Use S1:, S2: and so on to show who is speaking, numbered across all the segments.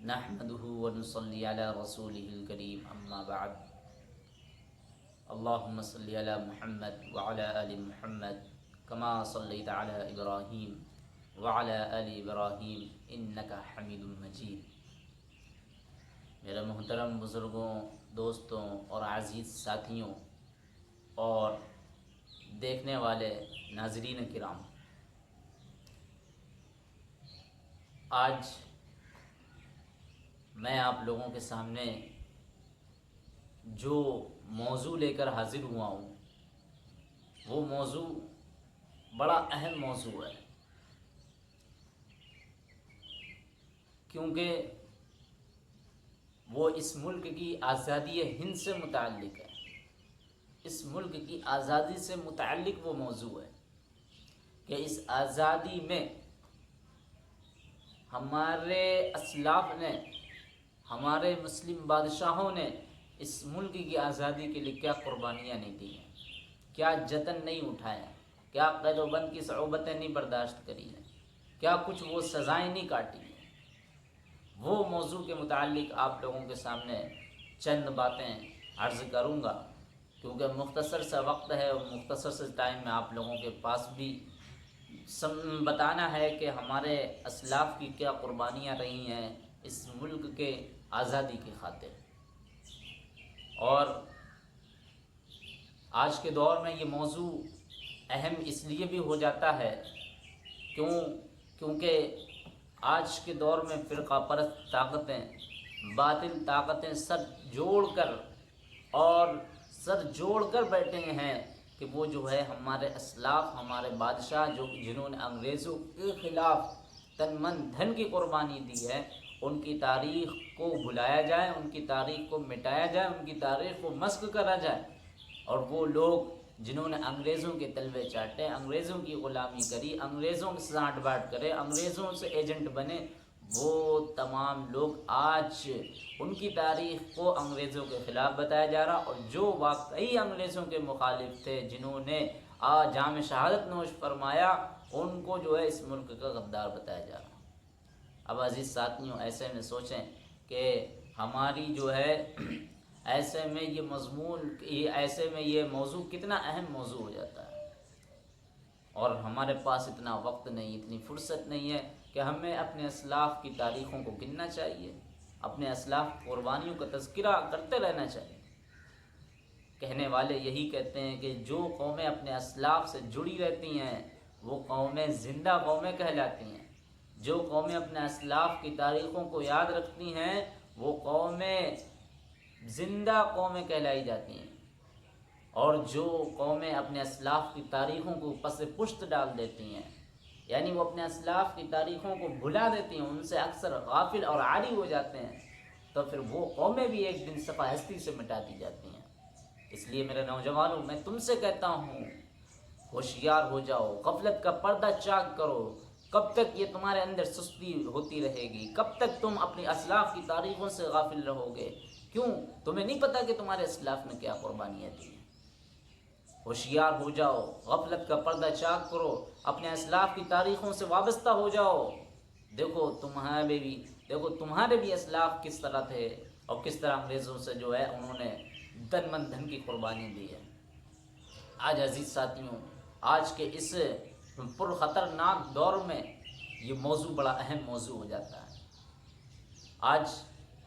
S1: نحمده ونصلي على رسوله الكريم اما بعد اللهم صل على محمد وعلى آل محمد كما صليت على ابراہیم وعلى آل ابراہیم انك حمید مجید۔ میرے محترم بزرگوں، دوستوں اور عزیز ساتھیوں اور دیکھنے والے ناظرین کرام، آج میں آپ لوگوں کے سامنے جو موضوع لے کر حاضر ہوا ہوں وہ موضوع بڑا اہم موضوع ہے، کیونکہ وہ اس ملک کی آزادی ہند سے متعلق ہے۔ اس ملک کی آزادی سے متعلق وہ موضوع ہے کہ اس آزادی میں ہمارے اسلاف نے، ہمارے مسلم بادشاہوں نے اس ملک کی آزادی کے لیے کیا قربانیاں نہیں دی ہیں، کیا جتن نہیں اٹھایا، کیا قید و بند کی صعوبتیں نہیں برداشت کری ہیں، کیا کچھ وہ سزائیں نہیں کاٹی ہیں۔ وہ موضوع کے متعلق آپ لوگوں کے سامنے چند باتیں عرض کروں گا، کیونکہ مختصر سا وقت ہے اور مختصر سے ٹائم میں آپ لوگوں کے پاس بھی بتانا ہے کہ ہمارے اسلاف کی کیا قربانیاں رہی ہیں اس ملک کے آزادی کی خاطر۔ اور آج کے دور میں یہ موضوع اہم اس لیے بھی ہو جاتا ہے کیونکہ آج کے دور میں فرقہ پرست طاقتیں، باطل طاقتیں سر جوڑ کر بیٹھے ہیں کہ وہ جو ہے ہمارے اسلاف، ہمارے بادشاہ جنہوں نے انگریزوں کے خلاف تن من دھن کی قربانی دی ہے، ان کی تاریخ کو بھلایا جائے، ان کی تاریخ کو مٹایا جائے، ان کی تاریخ کو مسخ کرا جائے، اور وہ لوگ جنہوں نے انگریزوں کے تلوے چاٹے، انگریزوں کی غلامی کری، انگریزوں سے سانٹ باٹ کرے، انگریزوں سے ایجنٹ بنے، وہ تمام لوگ آج ان کی تاریخ کو انگریزوں کے خلاف بتایا جا رہا، اور جو واقعی انگریزوں کے مخالف تھے، جنہوں نے جام شہادت نوش فرمایا، ان کو جو ہے اس ملک کا غدار بتایا جا رہا۔ اب عزیز ساتھیوں، ایسے میں سوچیں کہ ہماری جو ہے ایسے میں یہ موضوع کتنا اہم موضوع ہو جاتا ہے، اور ہمارے پاس اتنا وقت نہیں، اتنی فرصت نہیں ہے کہ ہمیں اپنے اسلاف کی تاریخوں کو گننا چاہیے، اپنے اسلاف قربانیوں کا تذکرہ کرتے رہنا چاہیے۔ کہنے والے یہی کہتے ہیں کہ جو قومیں اپنے اسلاف سے جڑی رہتی ہیں وہ قومیں زندہ قومیں کہلاتی ہیں، جو قومیں اپنے اسلاف کی تاریخوں کو یاد رکھتی ہیں وہ قومیں زندہ قومیں کہلائی جاتی ہیں، اور جو قومیں اپنے اسلاف کی تاریخوں کو پس پشت ڈال دیتی ہیں، یعنی وہ اپنے اسلاف کی تاریخوں کو بھلا دیتی ہیں، ان سے اکثر غافل اور عاری ہو جاتے ہیں، تو پھر وہ قومیں بھی ایک دن صفحہ ہستی سے مٹا دی جاتی ہیں۔ اس لیے میرے نوجوانوں، میں تم سے کہتا ہوں ہوشیار ہو جاؤ، غفلت کا پردہ چاک کرو۔ کب تک یہ تمہارے اندر سستی ہوتی رہے گی؟ کب تک تم اپنی اسلاف کی تاریخوں سے غافل رہو گے؟ کیوں؟ تمہیں نہیں پتہ کہ تمہارے اسلاف نے کیا قربانیاں دی ہیں؟ ہوشیار ہو جاؤ، غفلت کا پردہ چاک کرو، اپنے اسلاف کی تاریخوں سے وابستہ ہو جاؤ۔ دیکھو تمہارے بھی اسلاف کس طرح تھے، اور کس طرح انگریزوں سے جو ہے انہوں نے تن من دھن کی قربانی دی ہے۔ آج عزیز ساتھیوں، آج کے اس پر خطرناک دور میں یہ موضوع بڑا اہم موضوع ہو جاتا ہے۔ آج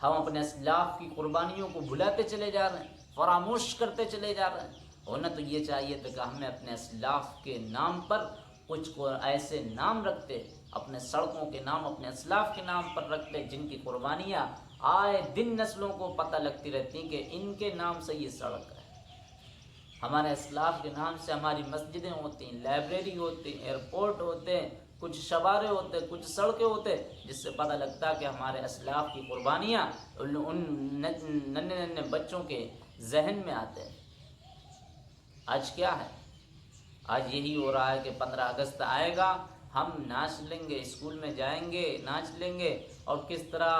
S1: ہم اپنے اسلاف کی قربانیوں کو بھلاتے چلے جا رہے ہیں، فراموش کرتے چلے جا رہے ہیں، ہونا تو یہ چاہیے تھا کہ ہمیں اپنے اسلاف کے نام پر کچھ کو ایسے نام رکھتے، اپنے سڑکوں کے نام اپنے اسلاف کے نام پر رکھتے جن کی قربانیاں آئے دن نسلوں کو پتہ لگتی رہتی کہ ان کے نام سے یہ سڑک ہے، ہمارے اسلاف کے نام سے ہماری مسجدیں ہوتی ہیں، لائبریری ہوتی ہیں، ایئرپورٹ ہوتے ہیں، کچھ شوارے ہوتے ہیں، کچھ سڑکیں ہوتے ہیں، جس سے پتہ لگتا ہے کہ ہمارے اسلاف کی قربانیاں ان ننھے بچوں کے ذہن میں آتے ہیں۔ آج کیا ہے؟ آج یہی ہو رہا ہے کہ 15 اگست آئے گا، ہم ناچ لیں گے، اسکول میں جائیں گے، ناچ لیں گے، اور کس طرح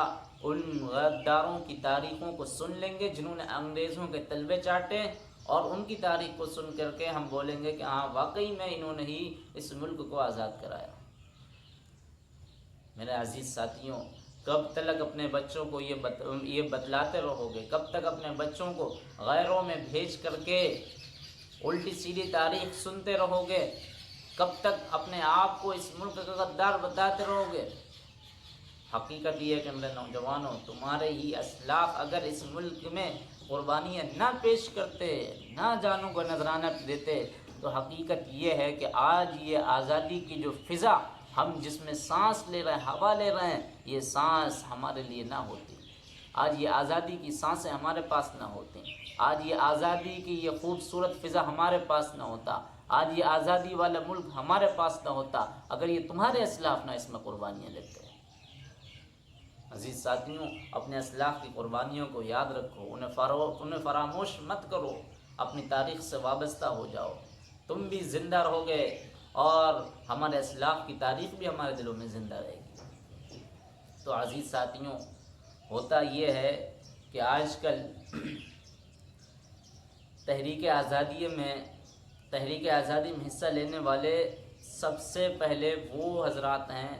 S1: ان غداروں کی تاریخوں کو سن لیں گے جنہوں نے انگریزوں کے تلوے چاٹے، اور ان کی تاریخ کو سن کر کے ہم بولیں گے کہ ہاں واقعی میں انہوں نے ہی اس ملک کو آزاد کرایا۔ میرے عزیز ساتھیوں، کب تک اپنے بچوں کو یہ بتلاتے رہو گے؟ کب تک اپنے بچوں کو غیروں میں بھیج کر کے الٹی سیدھی تاریخ سنتے رہو گے؟ کب تک اپنے آپ کو اس ملک کا غدار بتاتے رہو گے؟ حقیقت یہ ہے کہ میرے نوجوانوں، تمہارے ہی اسلاف اگر اس ملک میں قربانیاں نہ پیش کرتے، نہ جانوں کو نذرانہ دیتے، تو حقیقت یہ ہے کہ آج یہ آزادی کی جو فضا ہم جس میں سانس لے رہے ہیں، ہوا لے رہے ہیں، یہ سانس ہمارے لیے نہ ہوتی، آج یہ آزادی کی سانسیں ہمارے پاس نہ ہوتی، آج یہ آزادی کی یہ خوبصورت فضا ہمارے پاس نہ ہوتا، آج یہ آزادی والا ملک ہمارے پاس نہ ہوتا اگر یہ تمہارے اسلاف نہ اس میں قربانیاں لیتے۔ عزیز ساتھیوں، اپنے اسلاف کی قربانیوں کو یاد رکھو، انہیں فراموش مت کرو، اپنی تاریخ سے وابستہ ہو جاؤ، تم بھی زندہ رہو گے اور ہمارے اسلاف کی تاریخ بھی ہمارے دلوں میں زندہ رہے گی۔ تو عزیز ساتھیوں، ہوتا یہ ہے کہ آج کل تحریک آزادی میں حصہ لینے والے سب سے پہلے وہ حضرات ہیں،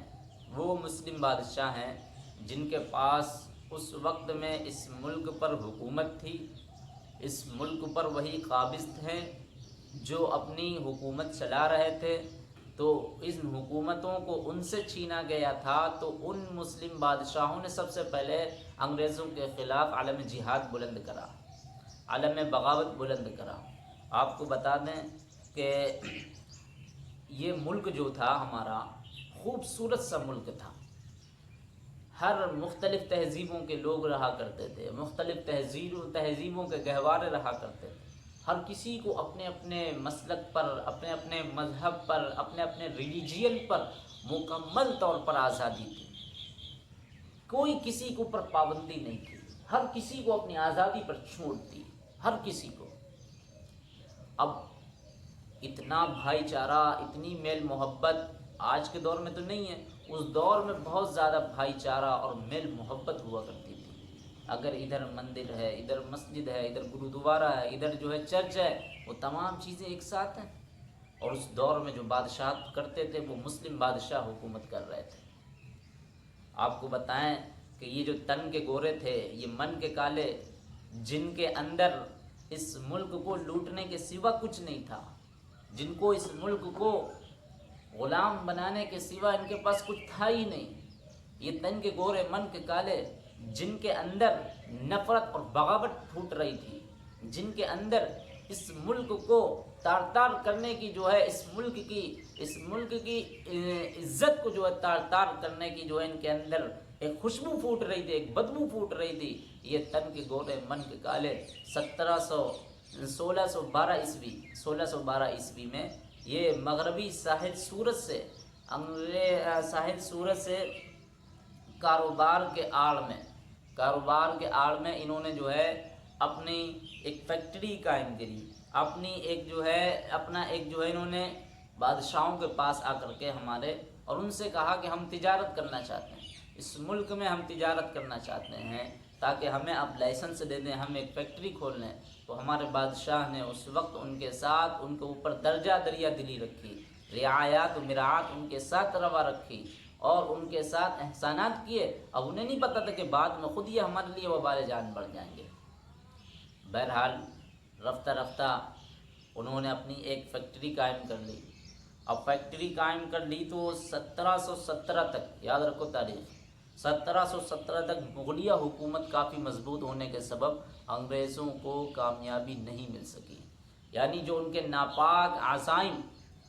S1: وہ مسلم بادشاہ ہیں جن کے پاس اس وقت میں اس ملک پر حکومت تھی، اس ملک پر وہی قابض تھے جو اپنی حکومت چلا رہے تھے۔ تو ان حکومتوں کو ان سے چھینا گیا تھا، تو ان مسلم بادشاہوں نے سب سے پہلے انگریزوں کے خلاف علم جہاد بلند کرا، علم بغاوت بلند کرا۔ آپ کو بتا دیں کہ یہ ملک جو تھا ہمارا خوبصورت سا ملک تھا، ہر مختلف تہذیبوں کے لوگ رہا کرتے تھے، مختلف تہذیبوں کے گہوارے رہا کرتے تھے، ہر کسی کو اپنے اپنے مسلک پر، اپنے اپنے مذہب پر، اپنے اپنے ریلیجین پر مکمل طور پر آزادی تھی، کوئی کسی کے اوپر پابندی نہیں تھی، ہر کسی کو اپنی آزادی پر چھوٹ دی، ہر کسی کو۔ اب اتنا بھائی چارہ، اتنی میل محبت آج کے دور میں تو نہیں ہے، اس دور میں بہت زیادہ بھائی چارہ اور میل محبت ہوا کرتی تھی۔ اگر ادھر مندر ہے، ادھر مسجد ہے، ادھر گرودوارا ہے، ادھر جو ہے چرچ ہے، وہ تمام چیزیں ایک ساتھ ہیں۔ اور اس دور میں جو بادشاہت کرتے تھے وہ مسلم بادشاہ حکومت کر رہے تھے۔ آپ کو بتائیں کہ یہ جو تن کے گورے تھے، یہ من کے کالے، جن کے اندر اس ملک کو لوٹنے کے سوا کچھ نہیں تھا، جن کو اس ملک کو غلام بنانے کے سوا ان کے پاس کچھ تھا ہی نہیں، یہ تن کے گورے، من کے کالے، جن کے اندر نفرت اور بغاوت پھوٹ رہی تھی، جن کے اندر اس ملک کو تار تار کرنے کی جو ہے، اس ملک کی عزت کو جو ہے تار تار کرنے کی جو ہے ان کے اندر ایک خوشبو پھوٹ رہی تھی، ایک بدبو پھوٹ رہی تھی۔ یہ تن کے گورے، من کے کالے 1612 عیسوی میں یہ مغربی ساحل سورت سے کاروبار کے آڑ میں انہوں نے جو ہے اپنی ایک فیکٹری قائم کری، اپنا ایک جو ہے انہوں نے بادشاہوں کے پاس آ کر کے اور ان سے کہا کہ ہم تجارت کرنا چاہتے ہیں، اس ملک میں ہم تجارت کرنا چاہتے ہیں، تاکہ ہمیں آپ لائسنس دے دیں، ہم ایک فیکٹری کھول لیں۔ تو ہمارے بادشاہ نے اس وقت ان کے اوپر درجہ دریا دلی رکھی، رعایات و مراعات ان کے ساتھ روا رکھی اور ان کے ساتھ احسانات کیے۔ اب انہیں نہیں پتہ تھا کہ بعد میں خود یہ ہمارے لیے وبال جان بڑھ جائیں گے۔ بہرحال رفتہ رفتہ انہوں نے اپنی ایک فیکٹری قائم کر لی۔ اب فیکٹری قائم کر لی تو 1717 تک، یاد رکھو تاریخ، 1717 تک مغلیہ حکومت کافی مضبوط ہونے کے سبب انگریزوں کو کامیابی نہیں مل سکی، یعنی جو ان کے ناپاک عزائم،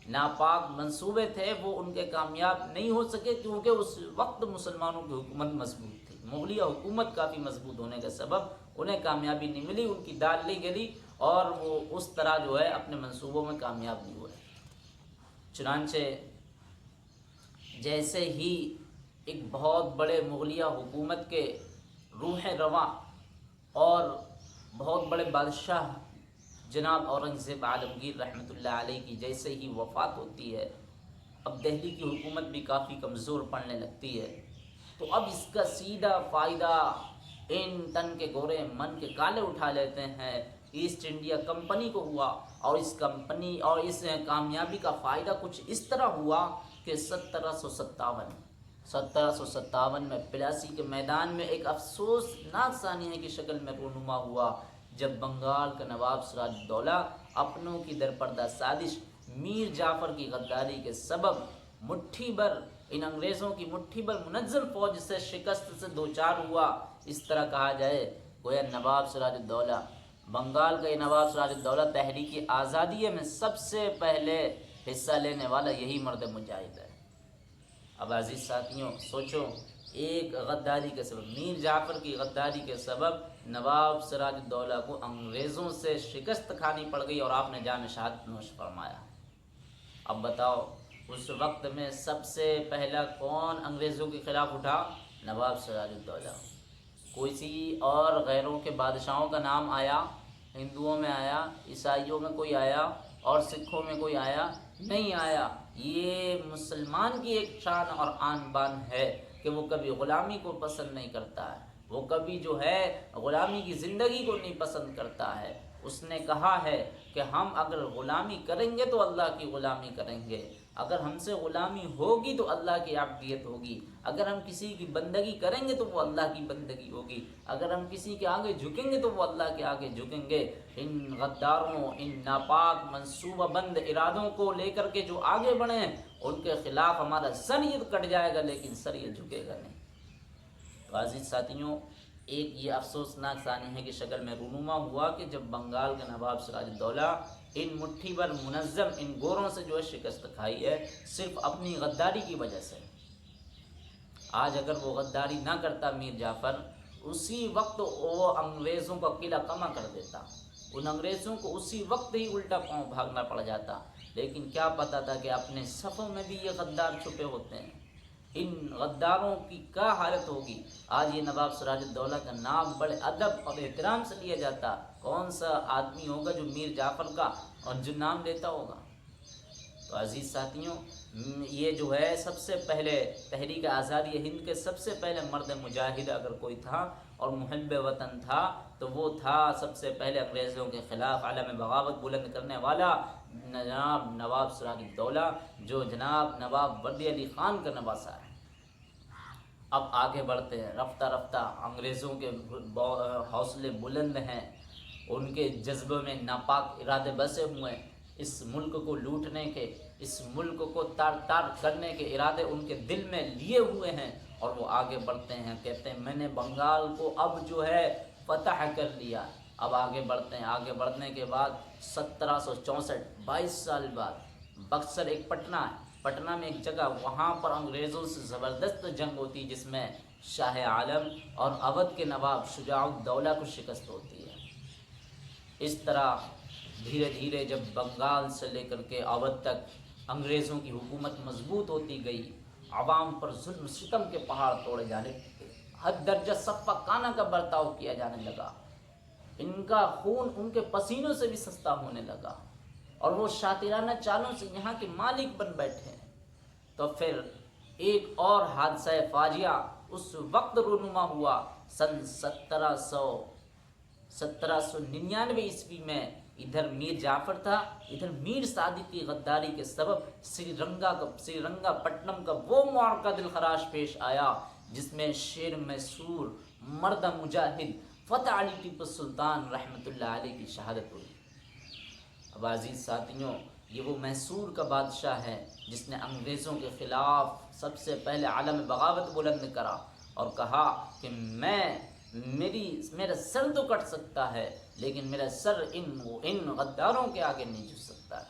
S1: ناپاک منصوبے تھے وہ ان کے کامیاب نہیں ہو سکے، کیونکہ اس وقت مسلمانوں کی حکومت مضبوط تھی۔ مغلیہ حکومت کافی مضبوط ہونے کے سبب انہیں کامیابی نہیں ملی، ان کی دال نہیں گلی اور وہ اس طرح جو ہے اپنے منصوبوں میں کامیاب نہیں ہوئے۔ چنانچہ جیسے ہی ایک بہت بڑے مغلیہ حکومت کے روح رواں اور بہت بڑے بادشاہ جناب اورنگزیب عالمگیر رحمۃ اللہ علیہ کی جیسے ہی وفات ہوتی ہے، اب دہلی کی حکومت بھی کافی کمزور پڑنے لگتی ہے، تو اب اس کا سیدھا فائدہ ان تن کے گورے، من کے کالے اٹھا لیتے ہیں۔ ایسٹ انڈیا کمپنی کو ہوا اور اس کمپنی اور اس کامیابی کا فائدہ کچھ اس طرح ہوا کہ 1757 1757 میں پلاسی کے میدان میں ایک افسوسناک سانحے کی شکل میں رونما ہوا جب بنگال کا نواب سراج الدولہ اپنوں کی درپردہ سازش میر جعفر کی غداری کے سبب مٹھی بھر ان انگریزوں کی مٹھی بھر منظم فوج سے شکست سے دوچار ہوا۔ اس طرح کہا جائے گویا نواب سراج الدولہ بنگال کا یہ نواب سراج الدولہ تحریک آزادی میں سب سے پہلے حصہ لینے والا یہی مرد مجاہد ہے۔ اب عزیز ساتھیوں سوچو، ایک غداری کے سبب میر جعفر کی غداری کے سبب نواب سراج الدولہ کو انگریزوں سے شکست کھانی پڑ گئی اور آپ نے جام شہادت نوش فرمایا۔ اب بتاؤ اس وقت میں سب سے پہلا کون انگریزوں کے خلاف اٹھا؟ نواب سراج الدولہ۔ کسی اور غیروں کے بادشاہوں کا نام آیا؟ ہندوؤں میں آیا، عیسائیوں میں کوئی آیا اور سکھوں میں کوئی آیا؟ نہیں آیا۔ یہ مسلمان کی ایک شان اور آن بان ہے کہ وہ کبھی غلامی کو پسند نہیں کرتا ہے، وہ کبھی جو ہے غلامی کی زندگی کو نہیں پسند کرتا ہے۔ اس نے کہا ہے کہ ہم اگر غلامی کریں گے تو اللہ کی غلامی کریں گے، اگر ہم سے غلامی ہوگی تو اللہ کی عبدیت ہوگی، اگر ہم کسی کی بندگی کریں گے تو وہ اللہ کی بندگی ہوگی، اگر ہم کسی کے آگے جھکیں گے تو وہ اللہ کے آگے جھکیں گے۔ ان غداروں، ان ناپاک منصوبہ بند ارادوں کو لے کر کے جو آگے بڑھیں ان کے خلاف ہمارا سر یہ کٹ جائے گا لیکن سر یہ جھکے گا نہیں۔ تو عزیز ساتھیوں، ایک یہ افسوسناک سانحے کی شکل میں رونما ہوا کہ جب بنگال کا نواب سراج الدولہ ان مٹھی بھر منظم ان گوروں سے جو ہے شکست کھائی ہے صرف اپنی غداری کی وجہ سے۔ آج اگر وہ غداری نہ کرتا میر جعفر، اسی وقت وہ انگریزوں کا قلعہ کما کر دیتا، ان انگریزوں کو اسی وقت ہی الٹا پاؤں بھاگنا پڑ جاتا۔ لیکن کیا پتا تھا کہ اپنے صفوں میں بھی یہ غدار چھپے ہوتے ہیں۔ ان غداروں کی کیا حالت ہوگی؟ آج یہ نواب سراج الدولہ کا نام بڑے ادب اور احترام سے لیا جاتا، کون سا آدمی ہوگا جو میر جعفر کا اور جو نام لیتا ہوگا؟ تو عزیز ساتھیوں، یہ جو ہے سب سے پہلے تحریک آزادی ہند کے سب سے پہلے مرد مجاہد اگر کوئی تھا اور محب وطن تھا تو وہ تھا سب سے پہلے انگریزوں کے خلاف علم بغاوت بلند کرنے والا جناب نواب سراج الدولہ، جو جناب نواب وردی علی خان کا نواسا ہے۔ اب آگے بڑھتے ہیں، رفتہ رفتہ انگریزوں کے حوصلے بلند ہیں، ان کے جذبے میں ناپاک ارادے بسے ہوئے ہیں، اس ملک کو لوٹنے کے، اس ملک کو تار تار کرنے کے ارادے ان کے دل میں لیے ہوئے ہیں اور وہ آگے بڑھتے ہیں، کہتے ہیں میں نے بنگال کو اب جو ہے فتح کر لیا۔ اب آگے بڑھتے ہیں، آگے بڑھنے کے بعد 1764 22 سال بعد بکسر ایک پٹنہ ہے، پٹنہ میں ایک جگہ، وہاں پر انگریزوں سے زبردست جنگ ہوتی جس میں شاہ عالم اور اودھ کے نواب شجاع الدولہ کو شکست ہوتی ہے۔ اس طرح دھیرے دھیرے جب بنگال سے لے کر کے اودھ تک انگریزوں کی حکومت مضبوط ہوتی گئی، عوام پر ظلم ستم کے پہاڑ توڑے جانے لگے، حد درجہ صفہ کانہ کا برتاؤ کیا جانے لگا، ان کا خون ان کے پسینوں سے بھی سستا ہونے لگا اور وہ شاطرانہ چالوں سے یہاں کے مالک بن بیٹھے ہیں۔ تو پھر ایک اور حادثہ فاجعہ اس وقت رونما ہوا سن 1799 عیسوی میں۔ ادھر میر جعفر تھا، ادھر میر صادق کی غداری کے سبب سری رنگا پٹنم کا وہ معرکہ دلخراش پیش آیا جس میں شیر میسور مرد مجاہد فتح علی ٹیپو سلطان رحمۃ اللہ علیہ کی شہادت ہوئی۔ اب عزیز ساتھیوں، یہ وہ میسور کا بادشاہ ہے جس نے انگریزوں کے خلاف سب سے پہلے علم بغاوت بلند کرا اور کہا کہ میرا سر تو کٹ سکتا ہے لیکن میرا سر ان غداروں کے آگے نہیں جھک سکتا ہے۔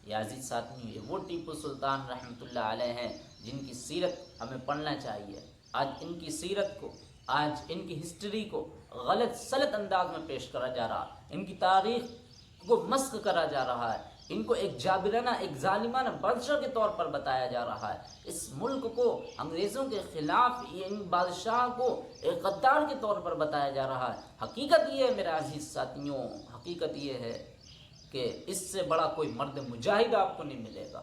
S1: یہ عزیز ساتھیوں، یہ وہ ٹیپو سلطان رحمۃ اللہ علیہ ہیں جن کی سیرت ہمیں پڑھنا چاہیے۔ آج ان کی سیرت کو، آج ان کی ہسٹری کو غلط سلط انداز میں پیش کرا جا رہا، ان کی تاریخ کو مسخ کرا جا رہا ہے، ان کو ایک جابرانہ، ایک ظالمانہ بادشاہ کے طور پر بتایا جا رہا ہے۔ اس ملک کو انگریزوں کے خلاف ان بادشاہ کو ایک غدار کے طور پر بتایا جا رہا ہے۔ حقیقت یہ ہے میرے عزیز ساتھیوں، حقیقت یہ ہے کہ اس سے بڑا کوئی مرد مجاہد آپ کو نہیں ملے گا،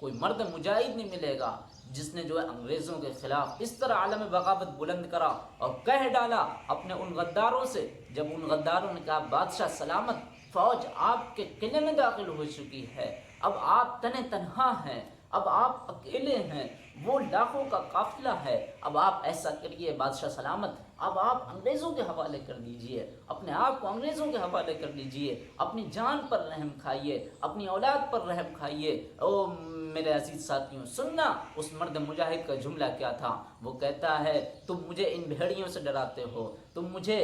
S1: کوئی مرد مجاہد نہیں ملے گا جس نے جو ہے انگریزوں کے خلاف اس طرح عالم بغاوت بلند کرا اور کہہ ڈالا اپنے ان غداروں سے، جب ان غداروں نے کہا بادشاہ سلامت، فوج آپ کے قلعے میں داخل ہو چکی ہے، اب آپ تنہا ہیں، اب آپ اکیلے ہیں، وہ لاکھوں کا قافلہ ہے، اب آپ ایسا کریے بادشاہ سلامت، اب آپ انگریزوں کے حوالے کر دیجئے، اپنے آپ کو انگریزوں کے حوالے کر دیجئے، اپنی جان پر رحم کھائیے، اپنی اولاد پر رحم کھائیے۔ او میرے عزیز ساتھیوں، سننا اس مرد مجاہد کا جملہ کیا تھا۔ وہ کہتا ہے تم مجھے ان بھیڑیوں سے ڈراتے ہو، تم مجھے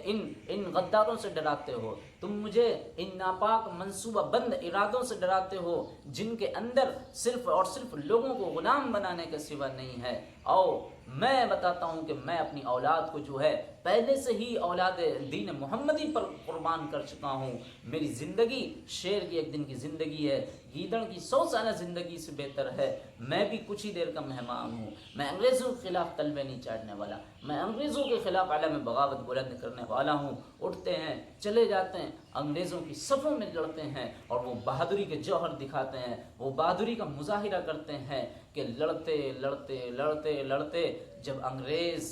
S1: ان غداروں سے ڈراتے ہو، تم مجھے ان ناپاک منصوبہ بند ارادوں سے ڈراتے ہو جن کے اندر صرف اور صرف لوگوں کو غلام بنانے کے سوا نہیں ہے۔ آؤ میں بتاتا ہوں کہ میں اپنی اولاد کو جو ہے پہلے سے ہی اولاد دین محمدی پر قربان کر چکا ہوں۔ میری زندگی شیر کی ایک دن کی زندگی ہے، گیدڑ کی 100 سالہ زندگی سے بہتر ہے۔ میں بھی کچھ ہی دیر کا مہمان ہوں، میں انگریزوں کے خلاف تلوے نہیں چاڑنے والا، میں انگریزوں کے خلاف علم بغاوت بلند کرنے والا ہوں۔ اٹھتے ہیں، چلے جاتے ہیں، انگریزوں کی صفوں میں لڑتے ہیں اور وہ بہادری کے جوہر دکھاتے ہیں، وہ بہادری کا مظاہرہ کرتے ہیں کہ لڑتے لڑتے لڑتے لڑتے جب انگریز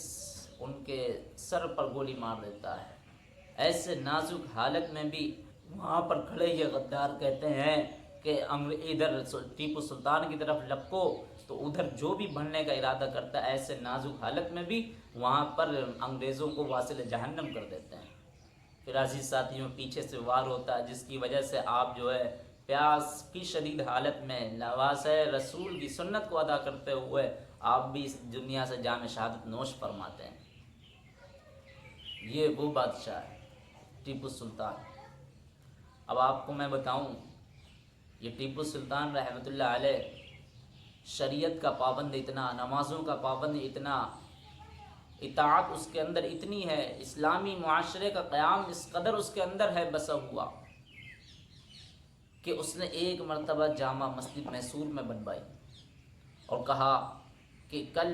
S1: ان کے سر پر گولی مار دیتا ہے، ایسے نازک حالت میں بھی وہاں پر کھڑے یہ غدار کہتے ہیں کہ ادھر ٹیپو سلطان کی طرف لپکو تو ادھر جو بھی بڑھنے کا ارادہ کرتا ہے ایسے نازک حالت میں بھی وہاں پر انگریزوں کو واصل جہنم کر دیتے ہیں۔ پھر عزیز ساتھیوں پیچھے سے وار ہوتا ہے جس کی وجہ سے آپ جو ہے پیاس کی شدید حالت میں لواسہ رسول کی سنت کو ادا کرتے ہوئے آپ بھی اس دنیا سے جام شہادت نوش فرماتے ہیں۔ یہ وہ بادشاہ ہے ٹیپو سلطان۔ اب آپ کو میں بتاؤں، یہ ٹیپو سلطان رحمۃ اللہ علیہ شریعت کا پابند اتنا، نمازوں کا پابند اتنا، اطاعت اس کے اندر اتنی ہے، اسلامی معاشرے کا قیام اس قدر اس کے اندر ہے بسا ہوا کہ اس نے ایک مرتبہ جامع مسجد میسور میں بنوائی اور کہا کہ کل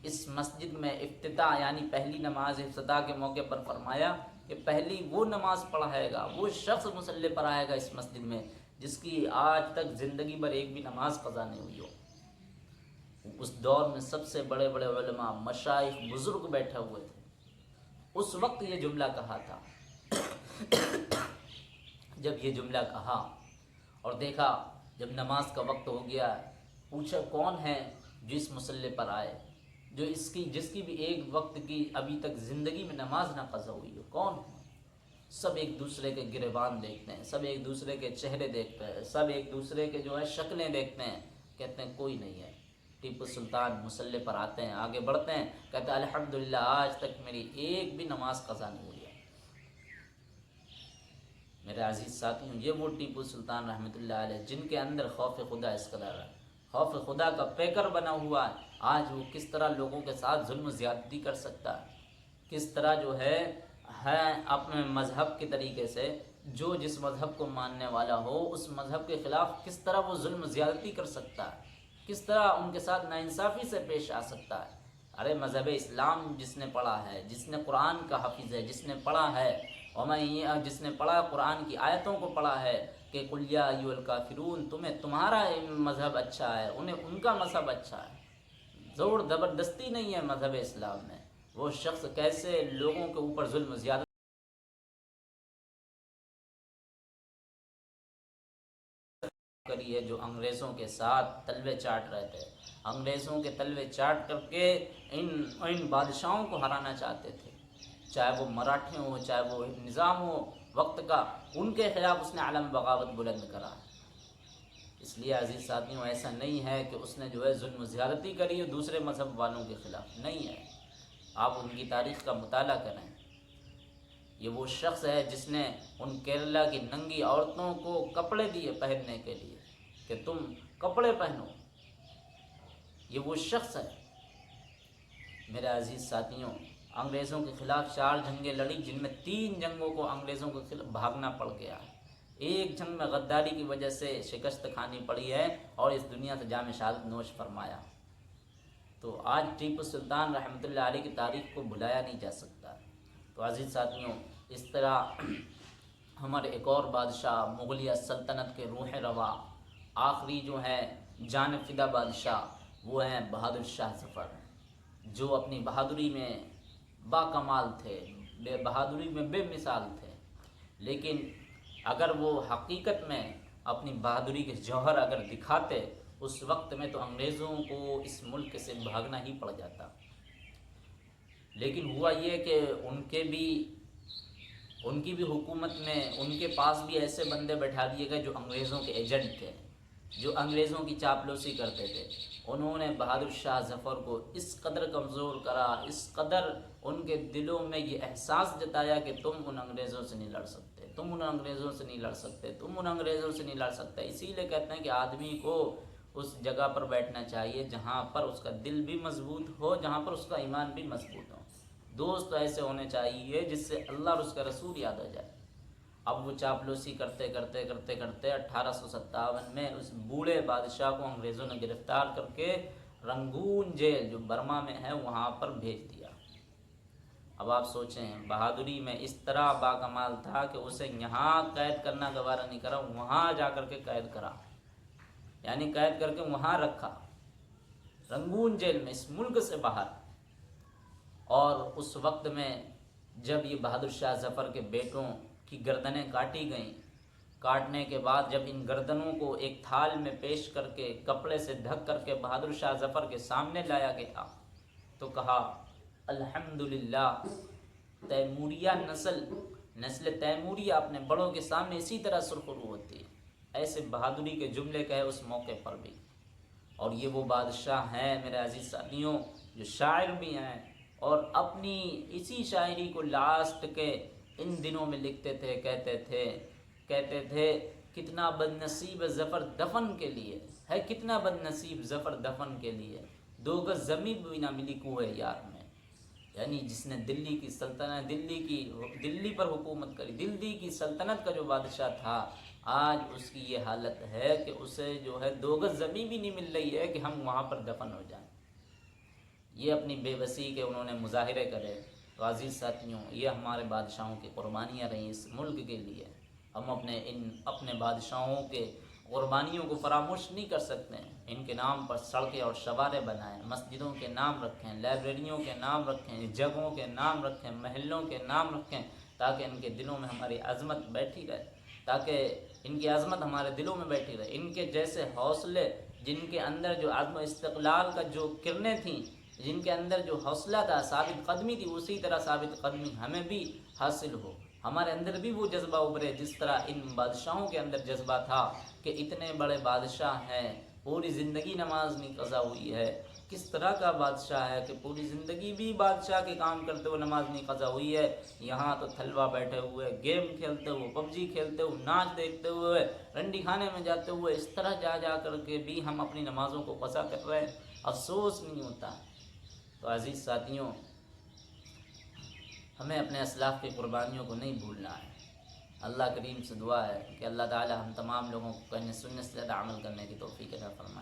S1: اس مسجد میں افتتاح یعنی پہلی نماز افتتاح کے موقع پر فرمایا کہ پہلی وہ نماز پڑھائے گا، وہ شخص مصلی پر آئے گا اس مسجد میں جس کی آج تک زندگی بھر ایک بھی نماز قضا نہیں ہوئی ہو۔ اس دور میں سب سے بڑے بڑے علماء، مشائخ، بزرگ بیٹھے ہوئے تھے، اس وقت یہ جملہ کہا تھا۔ جب یہ جملہ کہا اور دیکھا جب نماز کا وقت ہو گیا، پوچھا کون ہے جو اس مصلی پر آئے، جو جس کی بھی ایک وقت کی ابھی تک زندگی میں نماز نہ قضا ہوئی ہو، کون ہے؟ سب ایک دوسرے کے گریبان دیکھتے ہیں، سب ایک دوسرے کے چہرے دیکھتے ہیں، سب ایک دوسرے کے جو ہے شکلیں دیکھتے ہیں، کہتے ہیں کوئی نہیں ہے۔ ٹیپو سلطان مصلی پر آتے ہیں، آگے بڑھتے ہیں، کہتے ہیں الحمدللہ آج تک میری ایک بھی نماز قضا نہیں ہوئی ہے۔ میرے عزیز ساتھیوں، یہ وہ ٹیپو سلطان رحمۃ اللہ علیہ جن کے اندر خوف خدا اس قدر ہے، خوف خدا کا پیکر بنا ہوا ہے۔ آج وہ کس طرح لوگوں کے ساتھ ظلم و زیادتی کر سکتا ہے، کس طرح جو ہے اپنے مذہب کے طریقے سے جو جس مذہب کو ماننے والا ہو اس مذہب کے خلاف کس طرح وہ ظلم و زیادتی کر سکتا ہے، کس طرح ان کے ساتھ ناانصافی سے پیش آ سکتا ہے۔ ارے مذہب اسلام جس نے پڑھا ہے، جس نے قرآن کا حافظ ہے، جس نے پڑھا ہے، جس نے پڑھا قرآن کی آیتوں کو پڑھا ہے کہ قل یا ایھا الکافرون، تمہارا مذہب اچھا ہے، انہیں ان کا مذہب اچھا ہے، زور زبردستی نہیں ہے مذہب اسلام میں۔ وہ شخص کیسے لوگوں کے اوپر ظلم و زیادتی کری ہے، جو انگریزوں کے ساتھ تلوے چاٹ رہے تھے، انگریزوں کے تلوے چاٹ کر کے ان بادشاہوں کو ہرانا چاہتے تھے، چاہے وہ مراٹھے ہوں، چاہے وہ نظام ہو وقت کا، ان کے خلاف اس نے علم بغاوت بلند کرا۔ اس لیے عزیز ساتھیوں ایسا نہیں ہے کہ اس نے جو ہے ظلم و زیادتی کری ہے دوسرے مذہب والوں کے خلاف، نہیں ہے۔ آپ ان کی تاریخ کا مطالعہ کریں، یہ وہ شخص ہے جس نے ان کیرلا کی ننگی عورتوں کو کپڑے دیے پہننے کے لیے کہ تم کپڑے پہنو، یہ وہ شخص ہے۔ میرے عزیز ساتھیوں، انگریزوں کے خلاف 4 جنگیں لڑی جن میں 3 جنگوں کو انگریزوں کے خلاف بھاگنا پڑ گیا، ایک جنگ میں غداری کی وجہ سے شکست کھانی پڑی ہے اور اس دنیا سے جام شہادت نوش فرمایا۔ تو آج ٹیپو سلطان رحمۃ اللہ علیہ کی تاریخ کو بھلایا نہیں جا سکتا۔ تو عزیز ساتھیوں، اس طرح ہمارے ایک اور بادشاہ مغلیہ سلطنت کے روح رواں آخری جو ہے جان فدا بادشاہ، وہ ہیں بہادر شاہ ظفر، جو اپنی بہادری میں باکمال تھے، بہادری میں بے مثال تھے، لیکن اگر وہ حقیقت میں اپنی بہادری کے جوہر اگر دکھاتے اس وقت میں تو انگریزوں کو اس ملک سے بھاگنا ہی پڑ جاتا، لیکن ہوا یہ کہ ان کی بھی حکومت میں ان کے پاس بھی ایسے بندے بیٹھا دیے گئے جو انگریزوں کے ایجنٹ تھے، جو انگریزوں کی چاپلوسی کرتے تھے۔ انہوں نے بہادر شاہ ظفر کو اس قدر کمزور کرا، اس قدر ان کے دلوں میں یہ احساس جتایا کہ تم ان انگریزوں سے نہیں لڑ سکتے، تم ان انگریزوں سے نہیں لڑ سکتے، تم ان انگریزوں سے نہیں لڑ سکتے۔ اسی لیے کہتے ہیں کہ آدمی کو اس جگہ پر بیٹھنا چاہیے جہاں پر اس کا دل بھی مضبوط ہو، جہاں پر اس کا ایمان بھی مضبوط ہو۔ دوست ایسے ہونے چاہیے جس سے اللہ اور اس کا رسول یاد آ جائے۔ اب وہ چاپلوسی کرتے کرتے کرتے کرتے 1857 میں اس بوڑھے بادشاہ کو انگریزوں نے گرفتار کر کے رنگون جیل جو برما میں ہے وہاں پر بھیج دیا۔ اب آپ سوچیں، بہادری میں اس طرح باکمال تھا کہ اسے یہاں قید کرنا گوارا نہیں کرا، وہاں جا کر کے قید کرا، یعنی قید کر کے وہاں رکھا، رنگون جیل میں، اس ملک سے باہر۔ اور اس وقت میں جب یہ بہادر شاہ ظفر کے بیٹوں کی گردنیں کاٹی گئیں، کاٹنے کے بعد جب ان گردنوں کو ایک تھال میں پیش کر کے کپڑے سے ڈھک کر کے بہادر شاہ ظفر کے سامنے لایا گیا تو کہا الحمدللہ، تیموریہ نسل تیموریہ اپنے بڑوں کے سامنے اسی طرح سرخرو ہوتی ہے۔ ایسے بہادری کے جملے کہے اس موقع پر بھی۔ اور یہ وہ بادشاہ ہیں میرے عزیز ساتھیوں جو شاعر بھی ہیں، اور اپنی اسی شاعری کو لاسٹ کے ان دنوں میں لکھتے تھے، کہتے تھے کتنا بد نصیب ظفر دفن کے لیے ہے، کتنا بد نصیب ظفر دفن کے لیے، 2 گز زمین بھی نہ ملی کوہ یار میں۔ یعنی جس نے دلی کی سلطنت، دلی پر حکومت کری، دلی کی سلطنت کا جو بادشاہ تھا، آج اس کی یہ حالت ہے کہ اسے جو ہے 2 گز زمین بھی نہیں مل رہی ہے کہ ہم وہاں پر دفن ہو جائیں۔ یہ اپنی بے بسی کے انہوں نے مظاہرے کرے۔ تو عزیز ساتھیوں، یہ ہمارے بادشاہوں کی قربانیاں رہیں اس ملک کے لیے۔ ہم اپنے بادشاہوں کے قربانیوں کو فراموش نہیں کر سکتے۔ ان کے نام پر سڑکیں اور شوارع بنائیں، مسجدوں کے نام رکھیں، لائبریریوں کے نام رکھیں، جگہوں کے نام رکھیں، محلوں کے نام رکھیں، تاکہ ان کے دلوں میں ہماری عظمت بیٹھی رہے، تاکہ ان کی عظمت ہمارے دلوں میں بیٹھی رہے۔ ان کے جیسے حوصلے، جن کے اندر جو عزم و استقلال کا جو کرنیں تھیں، جن کے اندر جو حوصلہ تھا، ثابت قدمی تھی، اسی طرح ثابت قدمی ہمیں بھی حاصل ہو، ہمارے اندر بھی وہ جذبہ ابھرے جس طرح ان بادشاہوں کے اندر جذبہ تھا کہ اتنے بڑے بادشاہ ہیں، پوری زندگی نماز نہیں قضا ہوئی ہے۔ کس طرح کا بادشاہ ہے کہ پوری زندگی بھی بادشاہ کے کام کرتے ہوئے نماز نہیں قضا ہوئی ہے، یہاں تو تھلوا بیٹھے ہوئے، گیم کھیلتے ہوئے، پب جی کھیلتے ہوئے، ناچ دیکھتے ہوئے، رنڈی خانے میں جاتے ہوئے، اس طرح جا کر کے بھی ہم اپنی نمازوں کو قضا کر رہے ہیں، افسوس نہیں ہوتا۔ تو عزیز ساتھیوں، ہمیں اپنے اسلاف کی قربانیوں کو نہیں بھولنا ہے۔ اللہ کریم سے دعا ہے کہ اللہ تعالی ہم تمام لوگوں کو کہنے سننے سے زیادہ عمل کرنے کی توفیق عطا فرمائے۔